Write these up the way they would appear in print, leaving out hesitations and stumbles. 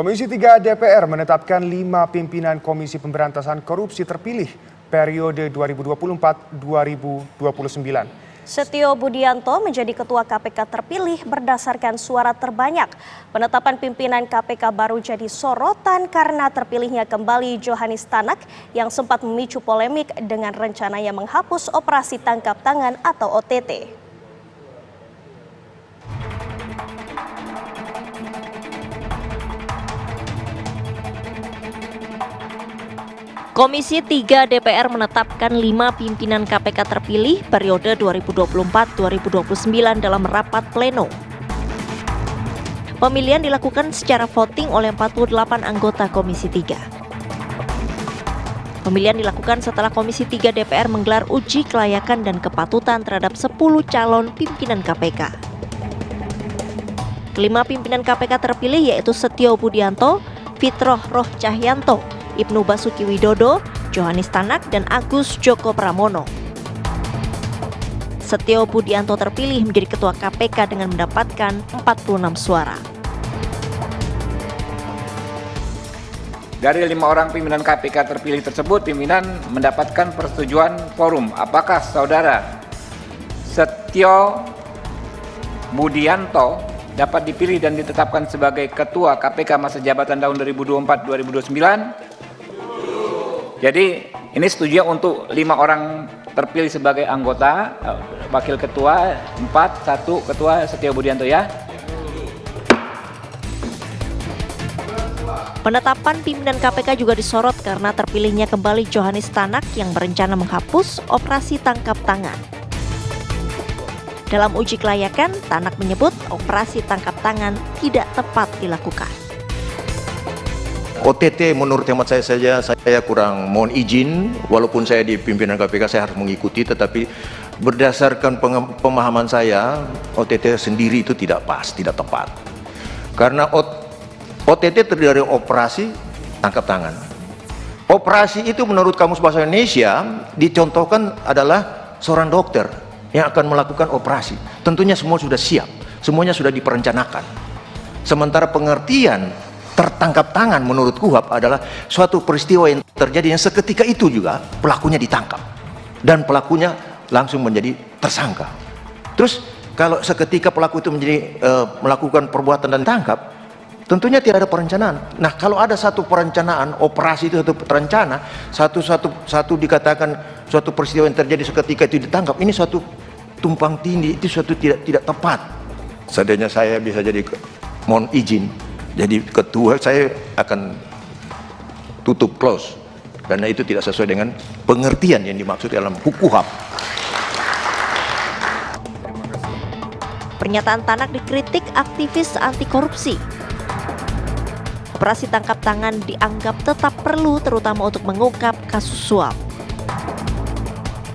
Komisi 3 DPR menetapkan 5 pimpinan Komisi Pemberantasan Korupsi terpilih periode 2024-2029. Setio Budianto menjadi Ketua KPK terpilih berdasarkan suara terbanyak. Penetapan pimpinan KPK baru jadi sorotan karena terpilihnya kembali Johanis Tanak yang sempat memicu polemik dengan rencananya menghapus operasi tangkap tangan atau OTT. Komisi 3 DPR menetapkan 5 pimpinan KPK terpilih periode 2024-2029 dalam rapat pleno. Pemilihan dilakukan secara voting oleh 48 anggota Komisi 3. Pemilihan dilakukan setelah Komisi 3 DPR menggelar uji kelayakan dan kepatutan terhadap 10 calon pimpinan KPK. Kelima pimpinan KPK terpilih yaitu Setio Budianto, Fitroh Roh Cahyanto, Ibnu Basuki Widodo, Johanis Tanak, dan Agus Joko Pramono. Setio Budianto terpilih menjadi Ketua KPK dengan mendapatkan 46 suara. Dari 5 orang pimpinan KPK terpilih tersebut, pimpinan mendapatkan persetujuan quorum. Apakah saudara Setio Budianto dapat dipilih dan ditetapkan sebagai Ketua KPK masa jabatan tahun 2024-2029? Jadi ini setuju untuk 5 orang terpilih sebagai anggota, wakil ketua 4, 1 ketua Setio Budianto ya. Penetapan pimpinan KPK juga disorot karena terpilihnya kembali Johanis Tanak yang berencana menghapus operasi tangkap tangan. Dalam uji kelayakan, Tanak menyebut operasi tangkap tangan tidak tepat dilakukan. OTT menurut hemat saya kurang mohon izin, walaupun saya di pimpinan KPK saya harus mengikuti, tetapi berdasarkan pemahaman saya OTT sendiri itu tidak pas, tidak tepat. Karena OTT terdiri dari operasi tangkap tangan. Operasi itu menurut Kamus Bahasa Indonesia dicontohkan adalah seorang dokter yang akan melakukan operasi. Tentunya semua sudah siap, semuanya sudah diperencanakan. Sementara pengertian tertangkap tangan menurut KUHP adalah suatu peristiwa yang terjadi yang seketika itu juga pelakunya ditangkap dan pelakunya langsung menjadi tersangka. Terus kalau seketika pelaku itu melakukan perbuatan dan tangkap, tentunya tidak ada perencanaan. Nah, kalau ada satu perencanaan, operasi itu satu terencana, satu dikatakan suatu peristiwa yang terjadi seketika itu ditangkap, ini suatu tumpang tindih, itu suatu tidak tepat. Seandainya saya bisa jadi, mohon izin, jadi ketua, saya akan tutup close karena itu tidak sesuai dengan pengertian yang dimaksud dalam KUHP. Pernyataan Tanak dikritik aktivis anti korupsi. Operasi tangkap tangan dianggap tetap perlu terutama untuk mengungkap kasus suap.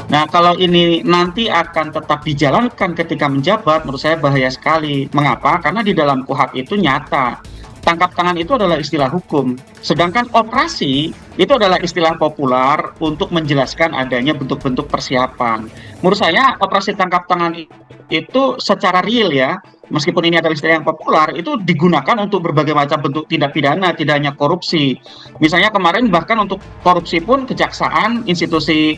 Nah, kalau ini nanti akan tetap dijalankan ketika menjabat, menurut saya bahaya sekali. Mengapa? Karena di dalam KUHP itu nyata. Tangkap tangan itu adalah istilah hukum, sedangkan operasi itu adalah istilah populer untuk menjelaskan adanya bentuk-bentuk persiapan. Menurut saya operasi tangkap tangan itu secara real ya, meskipun ini adalah istilah yang populer, itu digunakan untuk berbagai macam bentuk tindak pidana, tidak hanya korupsi. Misalnya kemarin bahkan untuk korupsi pun kejaksaan, institusi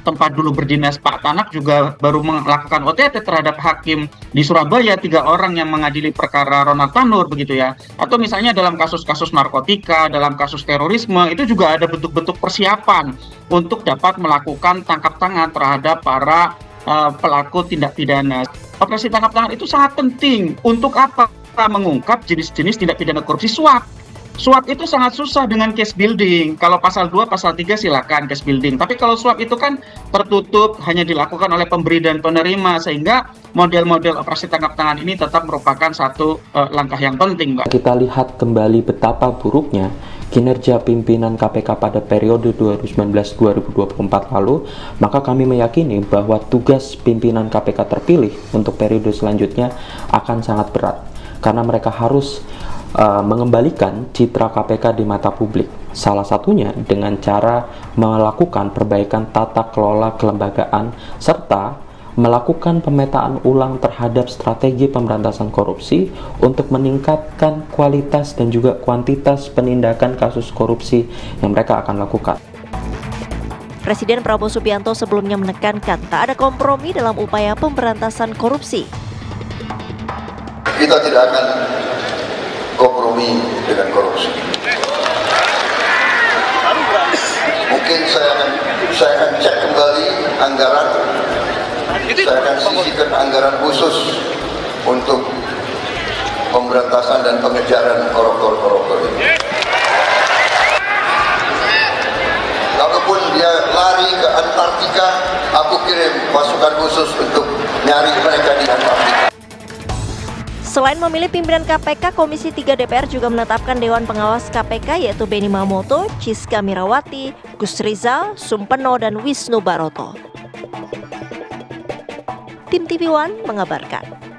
tempat dulu berdinas Pak Tanak juga baru melakukan OTT terhadap hakim di Surabaya, 3 orang yang mengadili perkara Ronald Tanur begitu ya. Atau misalnya dalam kasus-kasus narkotika, dalam kasus terorisme, itu juga ada bentuk-bentuk persiapan untuk dapat melakukan tangkap tangan terhadap para pelaku tindak pidana. Operasi tangkap tangan itu sangat penting. Untuk apa? Mengungkap jenis-jenis tindak pidana korupsi suap. Suap itu sangat susah dengan case building. Kalau pasal 2, pasal 3 silakan case building. Tapi kalau suap itu kan tertutup, hanya dilakukan oleh pemberi dan penerima, sehingga model-model operasi tangkap tangan ini tetap merupakan satu langkah yang penting, Mbak. Kita lihat kembali betapa buruknya kinerja pimpinan KPK pada periode 2019-2024 lalu, maka kami meyakini bahwa tugas pimpinan KPK terpilih untuk periode selanjutnya akan sangat berat, karena mereka harus mengembalikan citra KPK di mata publik. Salah satunya dengan cara melakukan perbaikan tata kelola kelembagaan serta melakukan pemetaan ulang terhadap strategi pemberantasan korupsi untuk meningkatkan kualitas dan juga kuantitas penindakan kasus korupsi yang mereka akan lakukan. Presiden Prabowo Subianto sebelumnya menekankan tak ada kompromi dalam upaya pemberantasan korupsi. Kita tidak akan kompromi dengan korupsi. Mungkin saya akan cek kembali anggaran, saya akan sisihkan anggaran khusus untuk pemberantasan dan pengejaran koruptor ini. Kalaupun dia lari ke Antartika, aku kirim pasukan khusus untuk nyari mereka di Antartika. Selain memilih pimpinan KPK, Komisi 3 DPR juga menetapkan Dewan Pengawas KPK yaitu Beni Mamoto, Ciska Mirawati, Gus Rizal, Sumpeno, dan Wisnu Baroto. Tim TV One mengabarkan.